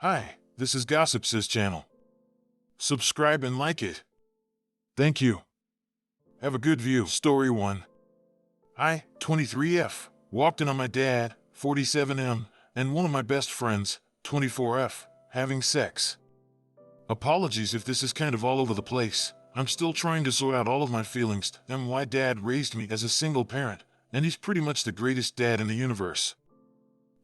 Hi, this is Gossipsays channel. Subscribe and like it. Thank you. Have a good view. Story 1. I, 23F, walked in on my dad, 47M, and one of my best friends, 24F, having sex. Apologies if this is kind of all over the place. I'm still trying to sort out all of my feelings and why dad raised me as a single parent, and he's pretty much the greatest dad in the universe.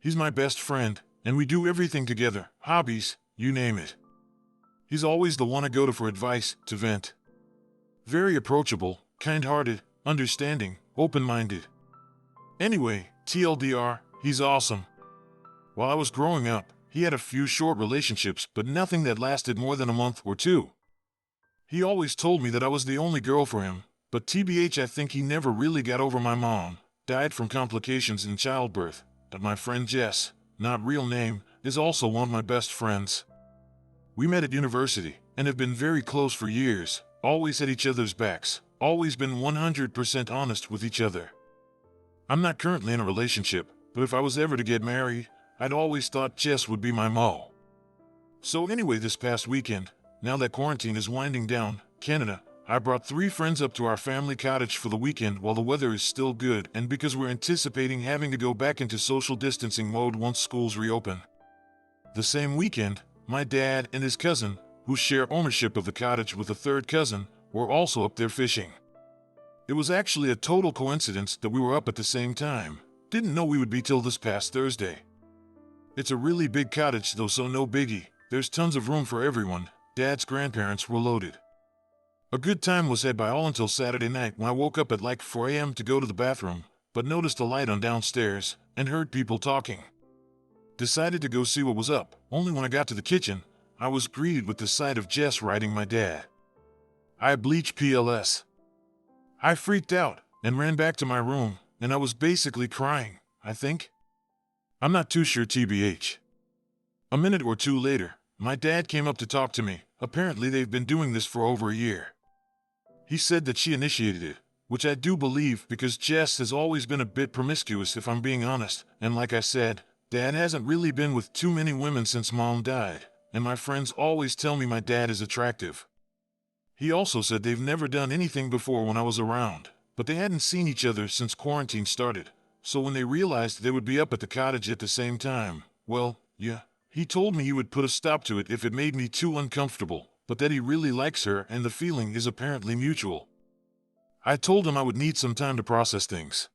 He's my best friend, and we do everything together, hobbies, you name it. He's always the one I go to for advice, to vent. Very approachable, kind-hearted, understanding, open-minded. Anyway, TLDR, he's awesome. While I was growing up, he had a few short relationships, but nothing that lasted more than a month or two. He always told me that I was the only girl for him, but TBH, I think he never really got over my mom, died from complications in childbirth, but my friend Jess, not real name, is also one of my best friends. We met at university, and have been very close for years, always at each other's backs, always been 100% honest with each other. I'm not currently in a relationship, but if I was ever to get married, I'd always thought Jess would be my mo. So anyway, this past weekend, now that quarantine is winding down, Canada, I brought 3 friends up to our family cottage for the weekend while the weather is still good and because we're anticipating having to go back into social distancing mode once schools reopen. The same weekend, my dad and his cousin, who share ownership of the cottage with a third cousin, were also up there fishing. It was actually a total coincidence that we were up at the same time. Didn't know we would be till this past Thursday. It's a really big cottage though, so no biggie. There's tons of room for everyone. Dad's grandparents were loaded. A good time was had by all until Saturday night when I woke up at like 4 a.m. to go to the bathroom, but noticed a light on downstairs and heard people talking. Decided to go see what was up. Only when I got to the kitchen, I was greeted with the sight of Jess riding my dad. I bleached PLS. I freaked out and ran back to my room, and I was basically crying, I think. I'm not too sure, TBH. A minute or two later, my dad came up to talk to me. Apparently they've been doing this for over a year. He said that she initiated it, which I do believe because Jess has always been a bit promiscuous if I'm being honest, and like I said, Dad hasn't really been with too many women since Mom died, and my friends always tell me my dad is attractive. He also said they've never done anything before when I was around, but they hadn't seen each other since quarantine started, so when they realized they would be up at the cottage at the same time, well, yeah, he told me he would put a stop to it if it made me too uncomfortable, but that he really likes her and the feeling is apparently mutual. I told him I would need some time to process things.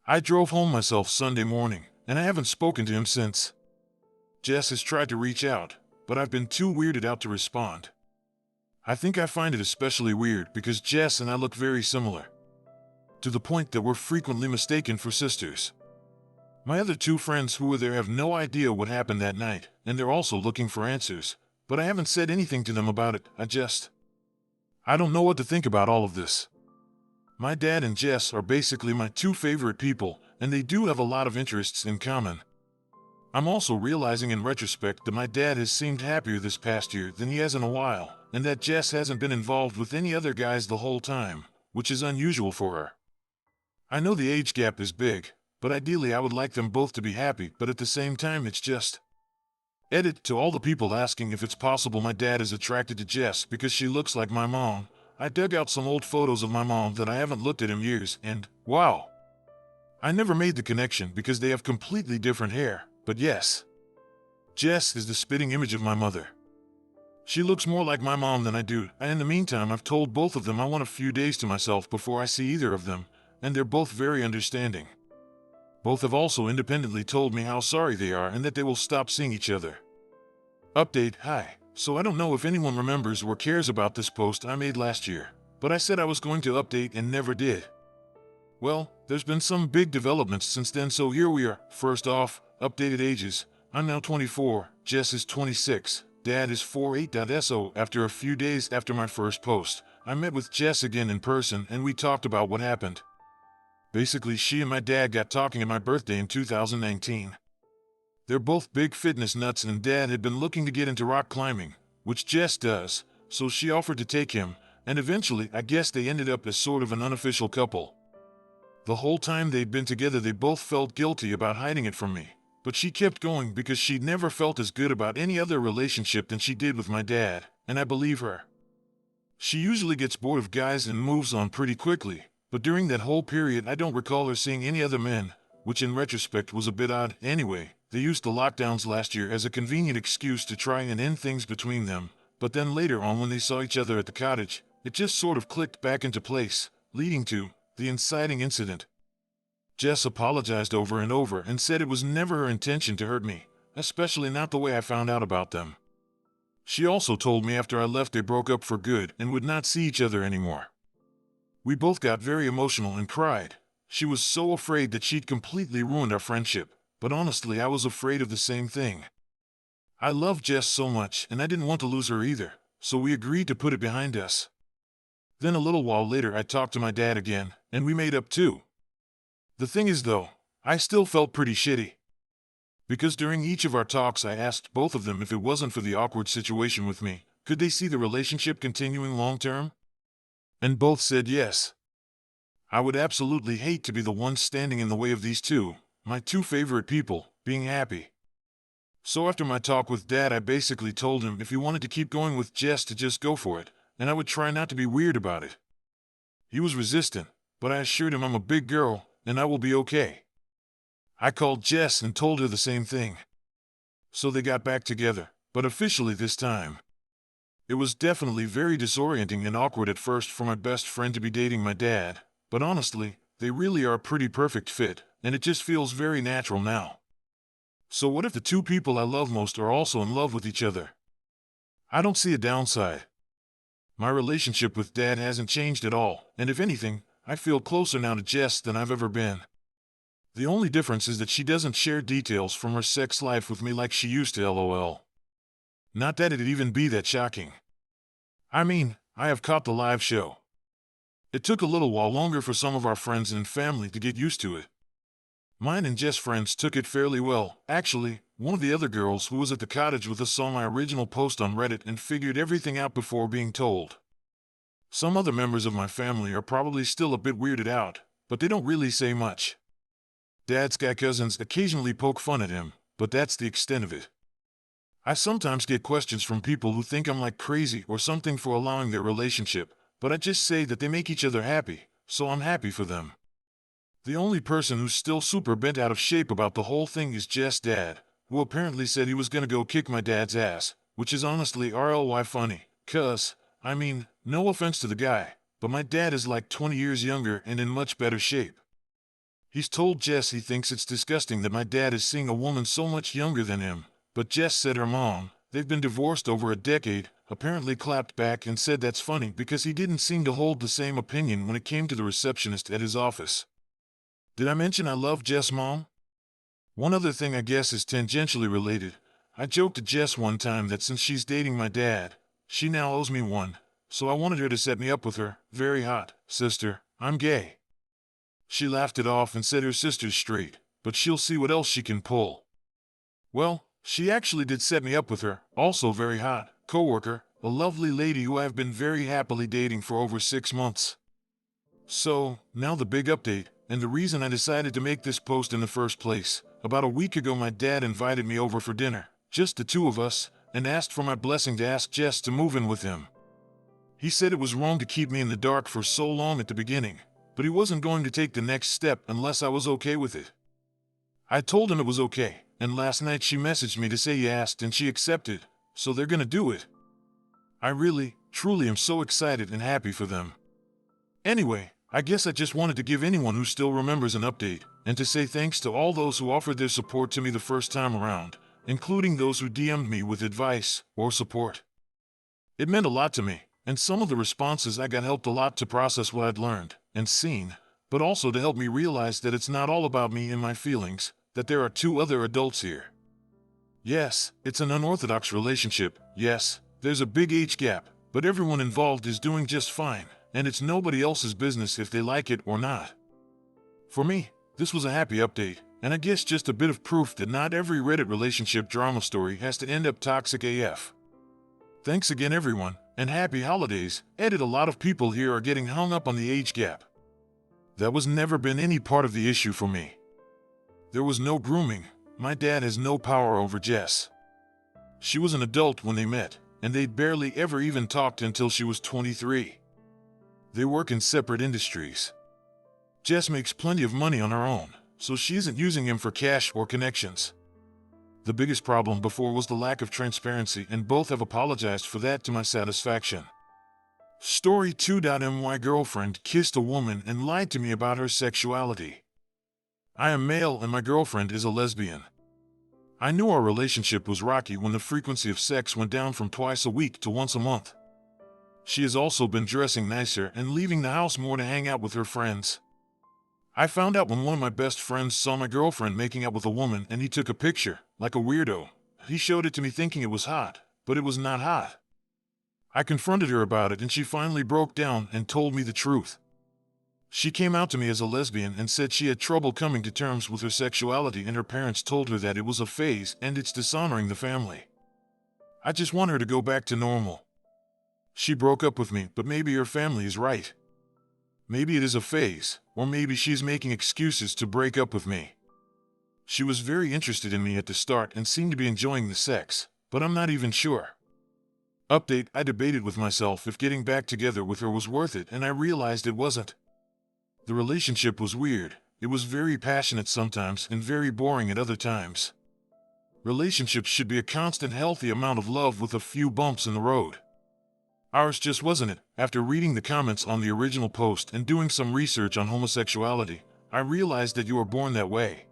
I drove home myself Sunday morning, and I haven't spoken to him since. Jess has tried to reach out, but I've been too weirded out to respond. I think I find it especially weird because Jess and I look very similar, to the point that we're frequently mistaken for sisters. My other 2 friends who were there have no idea what happened that night, and they're also looking for answers, but I haven't said anything to them about it. I don't know what to think about all of this. My dad and Jess are basically my 2 favorite people, and they do have a lot of interests in common. I'm also realizing in retrospect that my dad has seemed happier this past year than he has in a while, and that Jess hasn't been involved with any other guys the whole time, which is unusual for her. I know the age gap is big, but ideally I would like them both to be happy, but at the same time it's just... Edit to all the people asking if it's possible my dad is attracted to Jess because she looks like my mom. I dug out some old photos of my mom that I haven't looked at in years, and, wow! I never made the connection because they have completely different hair, but yes. Jess is the spitting image of my mother. She looks more like my mom than I do, and in the meantime I've told both of them I want a few days to myself before I see either of them, and they're both very understanding. Both have also independently told me how sorry they are and that they will stop seeing each other. Update, hi. So I don't know if anyone remembers or cares about this post I made last year, but I said I was going to update and never did. Well, there's been some big developments since then, so here we are. First off, updated ages. I'm now 24, Jess is 26, Dad is 48.so. After a few days after my first post, I met with Jess again in person and we talked about what happened. Basically, she and my dad got talking at my birthday in 2019. They're both big fitness nuts and Dad had been looking to get into rock climbing, which Jess does, so she offered to take him, and eventually I guess they ended up as sort of an unofficial couple. The whole time they'd been together they both felt guilty about hiding it from me, But she kept going because she'd never felt as good about any other relationship than she did with my dad, and I believe her. She usually gets bored of guys and moves on pretty quickly, but during that whole period I don't recall her seeing any other men, which in retrospect was a bit odd. Anyway, they used the lockdowns last year as a convenient excuse to try and end things between them, but then later on when they saw each other at the cottage, it just sort of clicked back into place, leading to the inciting incident. Jess apologized over and over and said it was never her intention to hurt me, especially not the way I found out about them. She also told me after I left they broke up for good and would not see each other anymore. We both got very emotional and cried. She was so afraid that she'd completely ruined our friendship, but honestly I was afraid of the same thing. I loved Jess so much and I didn't want to lose her either, so we agreed to put it behind us. Then a little while later I talked to my dad again, and we made up too. The thing is though, I still felt pretty shitty. Because during each of our talks I asked both of them if it wasn't for the awkward situation with me, could they see the relationship continuing long term? And both said yes. I would absolutely hate to be the one standing in the way of these two, my two favorite people, being happy. So after my talk with Dad I basically told him if he wanted to keep going with Jess to just go for it, and I would try not to be weird about it. He was resistant, but I assured him I'm a big girl, and I will be okay. I called Jess and told her the same thing. So they got back together, but officially this time. It was definitely very disorienting and awkward at first for my best friend to be dating my dad, but honestly, they really are a pretty perfect fit, and it just feels very natural now. So what if the two people I love most are also in love with each other? I don't see a downside. My relationship with Dad hasn't changed at all, and if anything, I feel closer now to Jess than I've ever been. The only difference is that she doesn't share details from her sex life with me like she used to, lol. Not that it'd even be that shocking. I mean, I have caught the live show. It took a little while longer for some of our friends and family to get used to it. Mine and Jess' friends took it fairly well. Actually, one of the other girls who was at the cottage with us saw my original post on Reddit and figured everything out before being told. Some other members of my family are probably still a bit weirded out, but they don't really say much. Dad's guy cousins occasionally poke fun at him, but that's the extent of it. I sometimes get questions from people who think I'm like crazy or something for allowing their relationship, but I just say that they make each other happy, so I'm happy for them. The only person who's still super bent out of shape about the whole thing is Jess' dad, who apparently said he was gonna go kick my dad's ass, which is honestly RLY funny, cause, I mean, no offense to the guy, but my dad is like 20 years younger and in much better shape. He's told Jess he thinks it's disgusting that my dad is seeing a woman so much younger than him, but Jess said her mom, they've been divorced over a decade, apparently clapped back and said that's funny because he didn't seem to hold the same opinion when it came to the receptionist at his office. Did I mention I love Jess' mom? One other thing I guess is tangentially related. I joked to Jess one time that since she's dating my dad, she now owes me one, so I wanted her to set me up with her. Very hot, sister, I'm gay. She laughed it off and said her sister's straight, but she'll see what else she can pull. Well, she actually did set me up with her, also very hot, coworker, a lovely lady who I've been very happily dating for over 6 months. So, now the big update, and the reason I decided to make this post in the first place. About a week ago my dad invited me over for dinner, just the two of us, and asked for my blessing to ask Jess to move in with him. He said it was wrong to keep me in the dark for so long at the beginning, but he wasn't going to take the next step unless I was okay with it. I told him it was okay, and last night she messaged me to say he asked and she accepted, so they're gonna do it. I really, truly am so excited and happy for them. Anyway, I guess I just wanted to give anyone who still remembers an update, and to say thanks to all those who offered their support to me the first time around, including those who DM'd me with advice or support. It meant a lot to me, and some of the responses I got helped a lot to process what I'd learned and seen, but also to help me realize that it's not all about me and my feelings, that there are two other adults here. Yes, it's an unorthodox relationship, yes, there's a big age gap, but everyone involved is doing just fine, and it's nobody else's business if they like it or not. For me, this was a happy update, and I guess just a bit of proof that not every Reddit relationship drama story has to end up toxic AF. Thanks again everyone, and happy holidays. Edit. A lot of people here are getting hung up on the age gap. That was never been any part of the issue for me. There was no grooming, My dad has no power over Jess. She was an adult when they met, and they'd barely ever even talked until she was 23. They work in separate industries. Jess makes plenty of money on her own, so she isn't using him for cash or connections. The biggest problem before was the lack of transparency, and both have apologized for that to my satisfaction. Story 2. My girlfriend kissed a woman and lied to me about her sexuality. I am male and my girlfriend is a lesbian. I knew our relationship was rocky when the frequency of sex went down from twice a week to once a month. She has also been dressing nicer and leaving the house more to hang out with her friends. I found out when one of my best friends saw my girlfriend making out with a woman and he took a picture, like a weirdo. He showed it to me thinking it was hot, but it was not hot. I confronted her about it and she finally broke down and told me the truth. She came out to me as a lesbian and said she had trouble coming to terms with her sexuality and her parents told her that it was a phase and it's dishonoring the family. I just want her to go back to normal. She broke up with me, but maybe her family is right. Maybe it is a phase, or maybe she's making excuses to break up with me. She was very interested in me at the start and seemed to be enjoying the sex, but I'm not even sure. Update: I debated with myself if getting back together with her was worth it, and I realized it wasn't. The relationship was weird. It was very passionate sometimes and very boring at other times. Relationships should be a constant, healthy amount of love with a few bumps in the road. Ours just wasn't it. After reading the comments on the original post and doing some research on homosexuality, I realized that you are born that way.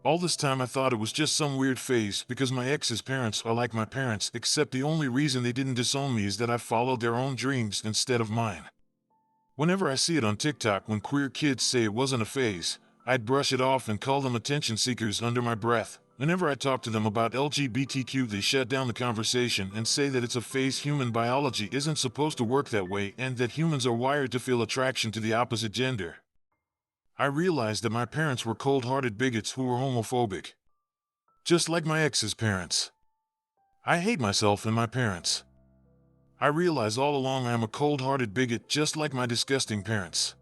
All this time I thought it was just some weird phase because my ex's parents are like my parents, except the only reason they didn't disown me is that I followed their own dreams instead of mine. Whenever I see it on TikTok when queer kids say it wasn't a phase, I'd brush it off and call them attention seekers under my breath. Whenever I talk to them about LGBTQ, they shut down the conversation and say that it's a phase. Human biology isn't supposed to work that way and that humans are wired to feel attraction to the opposite gender. I realized that my parents were cold-hearted bigots who were homophobic. Just like my ex's parents. I hate myself and my parents. I realize all along I am a cold-hearted bigot just like my disgusting parents.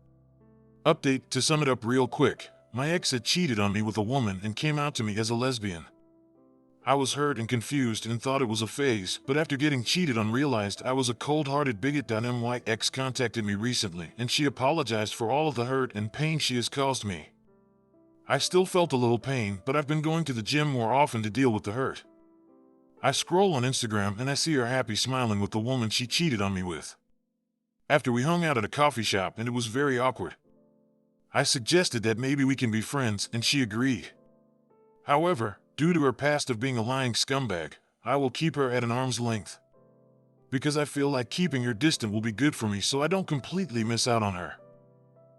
Update: to sum it up real quick, my ex had cheated on me with a woman and came out to me as a lesbian. I was hurt and confused and thought it was a phase, but after getting cheated on realized I was a cold-hearted bigot. My ex contacted me recently and she apologized for all of the hurt and pain she has caused me. I still felt a little pain, but I've been going to the gym more often to deal with the hurt. I scroll on Instagram and I see her happy smiling with the woman she cheated on me with. After we hung out at a coffee shop and it was very awkward. I suggested that maybe we can be friends and she agreed. However, due to her past of being a lying scumbag, I will keep her at an arm's length. Because I feel like keeping her distant will be good for me so I don't completely miss out on her.